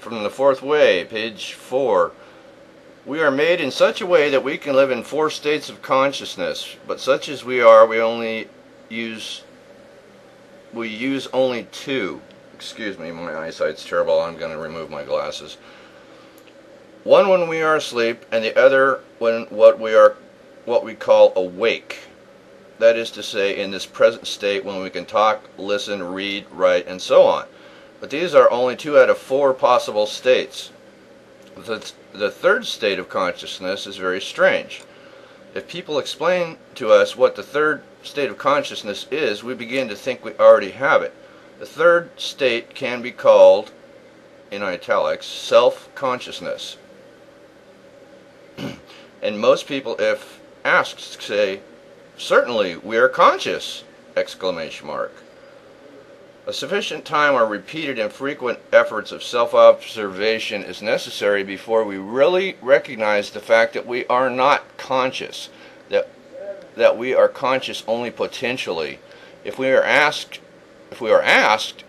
from the fourth way, page 4. We are made in such a way that we can live in 4 states of consciousness, but such as we are, we use only 2. Excuse me, my eyesight's terrible. I'm going to remove my glasses. One when we are asleep, and the other when what we call awake. That is to say, in this present state when we can talk, listen, read, write, and so on. But these are only 2 out of 4 possible states. The third state of consciousness is very strange. If people explain to us what the third state of consciousness is, we begin to think we already have it. The third state can be called, in italics, self-consciousness. And most people, if asked, say, "Certainly, we are conscious!" exclamation mark. A sufficient time or repeated and frequent efforts of self-observation is necessary before we really recognize the fact that we are not conscious, that we are conscious only potentially. If we are asked,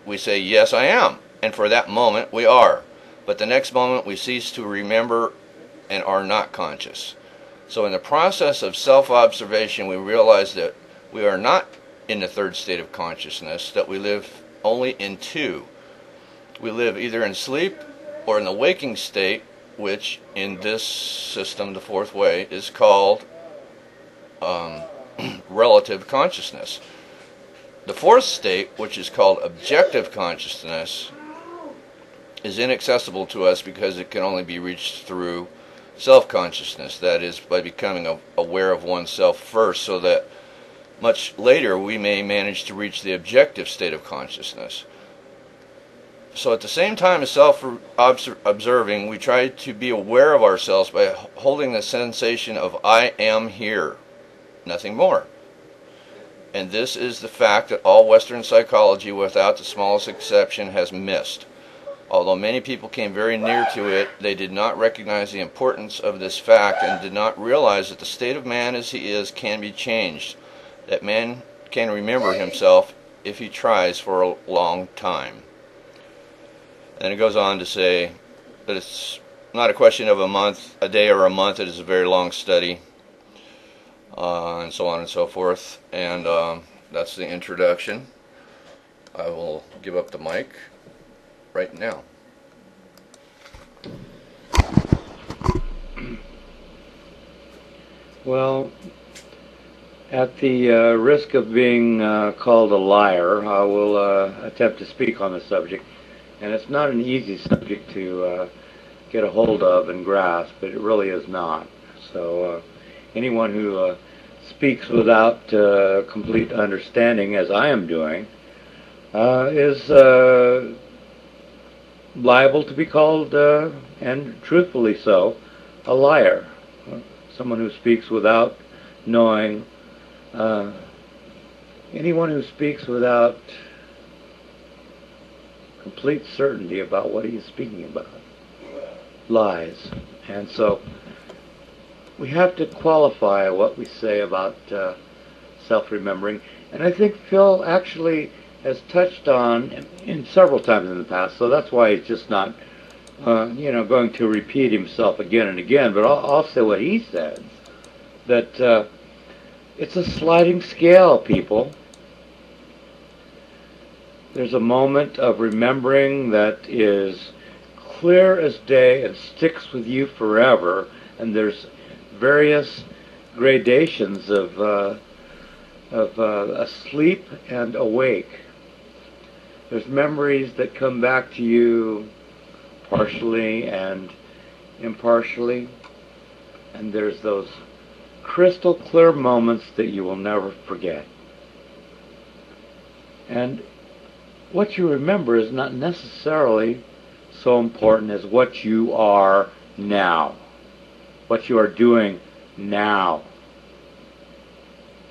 we say, "Yes, I am," and for that moment we are. But the next moment we cease to remember and are not conscious. So in the process of self-observation, we realize that we are not in the third state of consciousness, that we live only in 2. We live either in sleep or in the waking state, which in this system, the fourth way, is called relative consciousness. The fourth state, which is called objective consciousness, is inaccessible to us because it can only be reached through self-consciousness, that is, by becoming aware of oneself first, so that much later we may manage to reach the objective state of consciousness. So at the same time as self-observing, we try to be aware of ourselves by holding the sensation of "I am here," nothing more. And this is the fact that all Western psychology, without the smallest exception, has missed. Although many people came very near to it, they did not recognize the importance of this fact and did not realize that the state of man as he is can be changed, that man can remember himself if he tries for a long time. And it goes on to say that it's not a question of a day or a month, it is a very long study, and so on and so forth. And that's the introduction. I will give up the mic right now. Well, at the risk of being called a liar, I will attempt to speak on the subject. And it's not an easy subject to get a hold of and grasp, but it really is not. So anyone who speaks without complete understanding, as I am doing, is liable to be called, and truthfully so, a liar. Someone who speaks without knowing, anyone who speaks without complete certainty about what he is speaking about lies. And so we have to qualify what we say about self-remembering. And I think Phil actually has touched on in several times in the past, so that's why he's just not going to repeat himself again and again. But I'll say what he says, that it's a sliding scale, people. There's a moment of remembering that is clear as day and sticks with you forever, and there's various gradations of asleep and awake. There's memories that come back to you partially and impartially, and there's those crystal clear moments that you will never forget. And what you remember is not necessarily so important as what you are now, what you are doing now.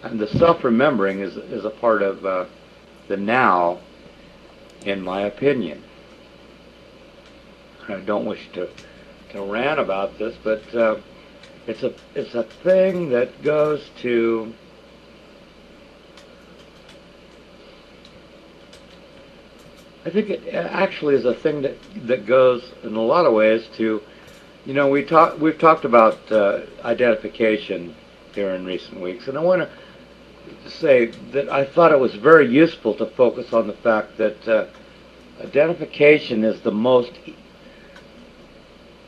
And the self-remembering is a part of the now, in my opinion. I don't wish to rant about this, but it's a thing that goes to I think it actually is a thing that goes in a lot of ways to, we've talked about identification here in recent weeks, and I want to say that I thought it was very useful to focus on the fact that identification is the most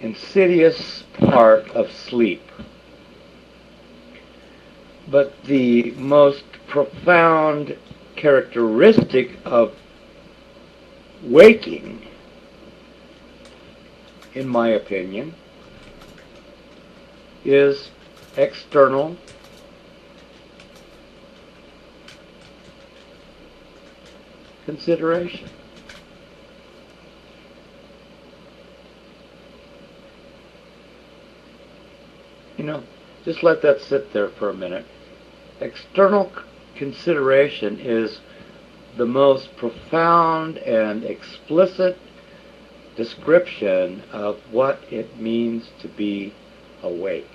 insidious part of sleep, but the most profound characteristic of waking, in my opinion, is external consideration. Just let that sit there for a minute. External consideration is the most profound and explicit description of what it means to be awake.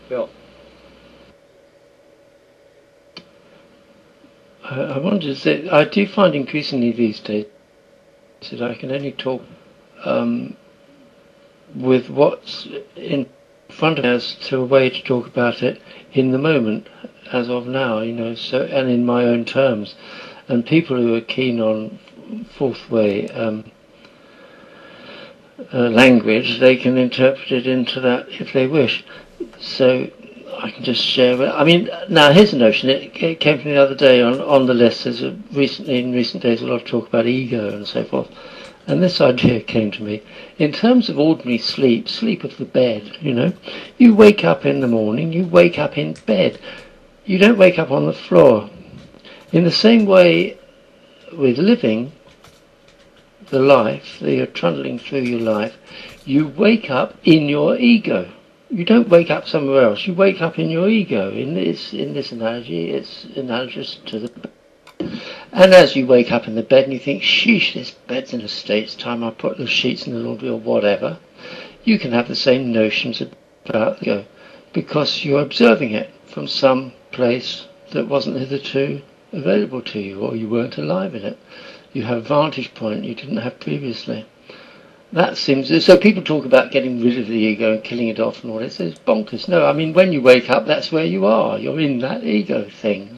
Phil. I wanted to say, I do find increasingly these days that I can only talk with what's in front of us to a way to talk about it in the moment, as of now, so, and in my own terms. And people who are keen on fourth way language, they can interpret it into that if they wish. So I can just share it. Now here's a notion. It came from the other day on the list. There's in recent days a lot of talk about ego and so forth. And this idea came to me. In terms of ordinary sleep of the bed, you wake up in the morning, you wake up in bed. You don't wake up on the floor. In the same way with living the life that you're trundling through your life, you wake up in your ego. You don't wake up somewhere else. You wake up in your ego. In this analogy, it's analogous to the bed. And as you wake up in the bed and you think, sheesh, this bed's in a state, it's time I put the sheets in the laundry or whatever, you can have the same notions about the ego because you're observing it from some place that wasn't hitherto available to you, or you weren't alive in it. You have a vantage point you didn't have previously. That seems, so people talk about getting rid of the ego and killing it off and all this. It's bonkers. No, when you wake up, that's where you are. You're in that ego thing.